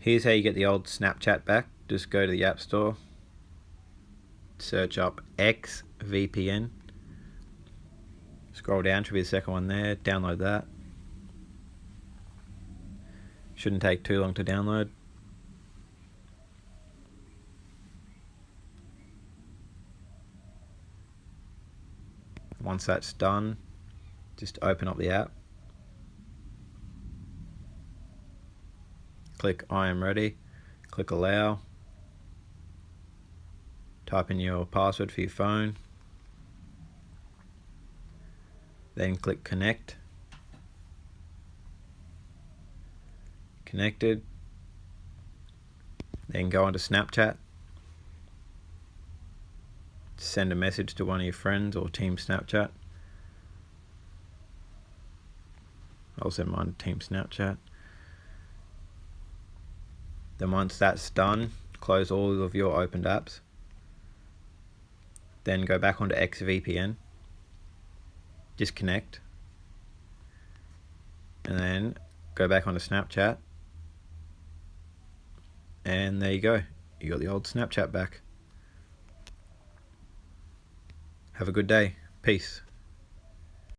Here's how you get the old Snapchat back. Just go to the App Store, search up XVPN, scroll down, should be the second one there, download that. Shouldn't take too long to download. Once that's done, just open up the app, click I am ready, click allow, type in your password for your phone, then click connect. Connected. Then go onto Snapchat, send a message to one of your friends or Team Snapchat. I'll send mine to Team Snapchat. Then once that's done, close all of your opened apps. Then go back onto XVPN, disconnect, and then go back onto Snapchat, and there you go. You got the old Snapchat back. Have a good day. Peace.